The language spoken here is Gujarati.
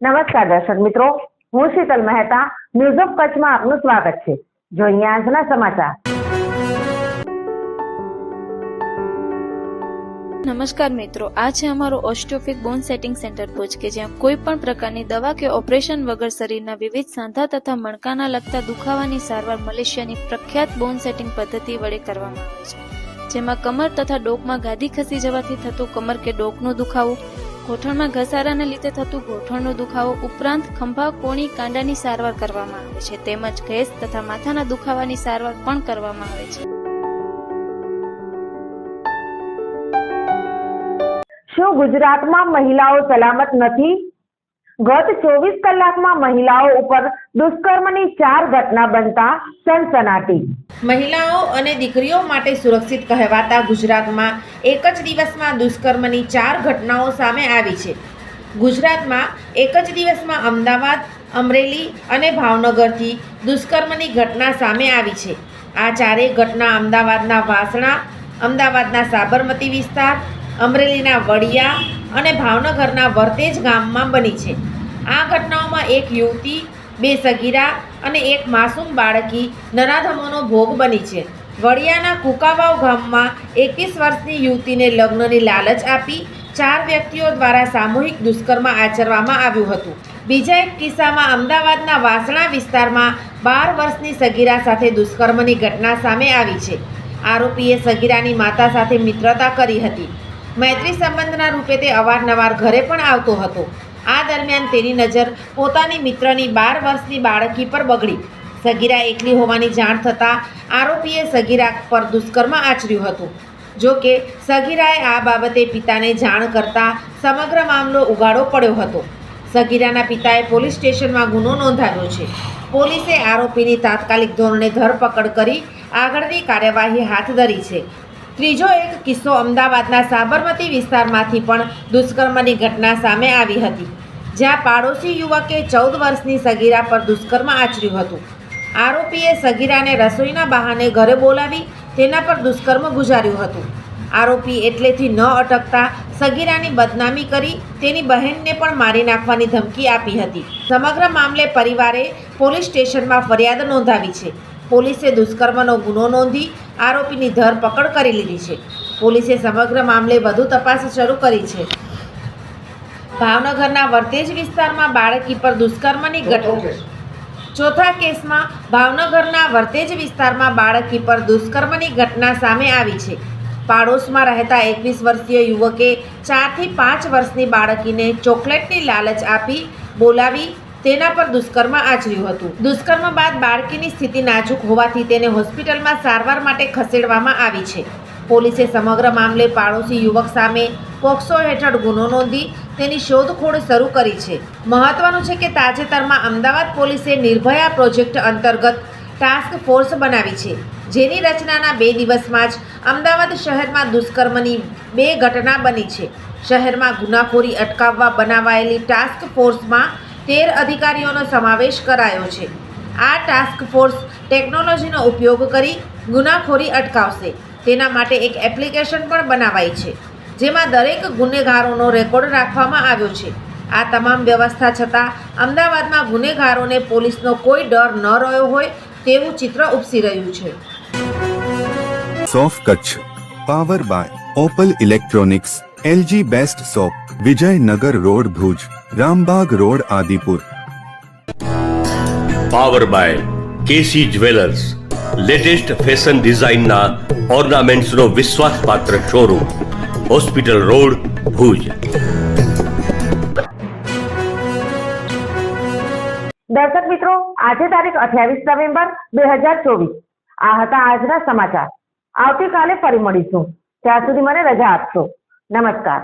નમસ્કાર દર્શક મિત્રો, હું શીતલ મહેતા ન્યૂઝ ઓફ કચ્છમાં આપનું સ્વાગત છે। જોઈએ આજના સમાચાર। નમસ્કાર મિત્રો, આ છે અમારું ઓસ્ટિયોફિક બોન સેટિંગ સેન્ટર ભુજ કે જ્યાં કોઈ પણ પ્રકારની દવા કે ઓપરેશન વગર શરીરના વિવિધ સાંધા તથા મણકાના લગતા દુખાવાની સારવાર મલેશિયાની પ્રખ્યાત બોન સેટિંગ પદ્ધતિ વડે કરવામાં આવે છે, જેમાં કમર તથા ડોકમાં ગાદી ખસી જવાથી થતું કમર કે ડોકનો દુખાવો, ગોઠણમાં ઘસારાને લીધે થતું ગોઠણનો દુખાવો ઉપરાંત ખંભા, કોણી, કાંડાની સારવાર કરવામાં આવે છે, તેમજ ગેસ તથા માથાના દુખાવાની સારવાર પણ કરવામાં આવે છે। શું ગુજરાતમાં મહિલાઓ સલામત નથી? ગત 24 કલાકમાં મહિલાઓ ઉપર દુષ્કર્મની 4 ઘટના બનતા સનસનાટી। મહિલાઓ અને દીકરીઓ માટે સુરક્ષિત કહેવાતા ગુજરાતમાં એક જ દિવસમાં દુષ્કર્મની 4 ઘટનાઓ સામે આવી છે। ગુજરાતમાં એક જ દિવસમાં અમદાવાદ, અમરેલી અને ભાવનગરથી દુષ્કર્મની ઘટના સામે આવી છે। આ ચારેય ઘટના અમદાવાદના વાસણા, અમદાવાદના સાબરમતી વિસ્તાર, અમરેલીના વડિયા અને ભાવનગરના વરતેજ ગામમાં બની છે। આ ઘટનાઓમાં એક યુવતી, 2 સગીરા અને એક માસૂમ બાળકી નરાધમોનો ભોગ બની છે। વડિયાના કુકાવાવ ગામમાં 21 વર્ષની યુવતીને લગ્નની લાલચ આપી 4 વ્યક્તિઓ દ્વારા સામૂહિક દુષ્કર્મ આચરવામાં આવ્યું હતું। બીજા એક કિસ્સામાં અમદાવાદના વાસણા વિસ્તારમાં 12 વર્ષની સગીરા સાથે દુષ્કર્મની ઘટના સામે આવી છે। આરોપીએ સગીરાની માતા સાથે મિત્રતા કરી હતી। મૈત્રી સંબંધના રૂપે તે અવારનવાર ઘરે પણ આવતો હતો। આ દરમિયાન તેની નજર પોતાની મિત્રની 12 વર્ષની બાળકી પર બગડી। સગીરા એકલી હોવાની જાણ થતાં આરોપીએ સગીરા પર દુષ્કર્મ આચર્યું હતું। જો કે સગીરાએ આ બાબતે પિતાને જાણ કરતા સમગ્ર મામલો ઉગાડો પડ્યો હતો। સગીરાના પિતાએ પોલીસ સ્ટેશનમાં ગુનો નોંધાવ્યો છે। પોલીસે આરોપીની તાત્કાલિક ધોરણે ધરપકડ કરી આગળની કાર્યવાહી હાથ ધરી છે। ત્રીજો એક કિસ્સો અમદાવાદના સાબરમતી વિસ્તારમાંથી પણ દુષ્કર્મની ઘટના સામે આવી હતી, જ્યાં પાડોશી યુવકે 14 વર્ષની સગીરા પર દુષ્કર્મ આચર્યું હતું। આરોપીએ સગીરાને રસોઈના બહાને ઘરે બોલાવી તેના પર દુષ્કર્મ ગુજાર્યું હતું। આરોપી એટલેથી ન અટકતા સગીરાની બદનામી કરી તેની બહેનને પણ મારી નાખવાની ધમકી આપી હતી। સમગ્ર મામલે પરિવારે પોલીસ સ્ટેશનમાં ફરિયાદ નોંધાવી છે। પોલીસે દુષ્કર્મનો ગુનો નોંધી આરોપીની ધરપકડ કરી લીધી છે। પોલીસે સમગ્ર મામલે વધુ તપાસ શરૂ કરી છે। ભાવનગરના વરતેજ વિસ્તારમાં બાળકી પર દુષ્કર્મની ઘટના। ચોથા કેસમાં ભાવનગરના વરતેજ વિસ્તારમાં બાળકી પર દુષ્કર્મની ઘટના સામે આવી છે। પાડોશમાં રહેતા 21 વર્ષીય યુવકે 4 થી 5 વર્ષની બાળકીને ચોકલેટની લાલચ આપી બોલાવી તેના પર દુષ્કર્મ આચર્યું હતું। દુષ્કર્મ બાદ બાળકીની સ્થિતિ નાજુક હોવાથી તેને હોસ્પિટલમાં સારવાર માટે ખસેડવામાં આવી છે। પોલીસે સમગ્ર મામલે પાડોશી યુવક સામે પોક્સો હેઠળ ગુનો નોંધી તેની શોધખોળ શરૂ કરી છે। મહત્વનું છે કે તાજેતરમાં અમદાવાદ પોલીસે નિર્ભયા પ્રોજેક્ટ અંતર્ગત ટાસ્ક ફોર્સ બનાવી છે, જેની રચનાના 2 દિવસમાં જ અમદાવાદ શહેરમાં દુષ્કર્મની 2 ઘટના બની છે। શહેરમાં ગુનાખોરી અટકાવવા બનાવાયેલી ટાસ્ક ફોર્સમાં 13 અધિકારીઓનો સમાવેશ કરાયો છે। આ ટાસ્ક ફોર્સ ટેકનોલોજીનો ઉપયોગ કરી ગુનાખોરી અટકાવશે। તેના માટે એક એપ્લિકેશન પણ બનાવાઈ છે, જેમાં દરેક ગુનેગારોનો રેકોર્ડ રાખવામાં આવ્યો છે। આ તમામ વ્યવસ્થા છતાં અમદાવાદમાં ગુનેગારોને પોલીસનો કોઈ ડર ન રહ્યો હોય તેવું ચિત્ર ઉપસી રહ્યું છે। સોફ Kutch power by Opal electronics, LG best shop, Vijaynagar road Bhuj, Rambagh road Adipur. Power by KC jewellers, latest fashion ડિઝાઇનના ઓર્નામેન્ટ્સનો વિશ્વાસપાત્ર શોરૂમ, હોસ્પિટલ રોડ ભુજ। દર્શક મિત્રો, આજે તારીખ 28 નવેમ્બર 2024। આ હતા આજના સમાચાર। આવતીકાલે ફરી મળીશું, ત્યાં સુધી મને રજા આપશો। નમસ્કાર।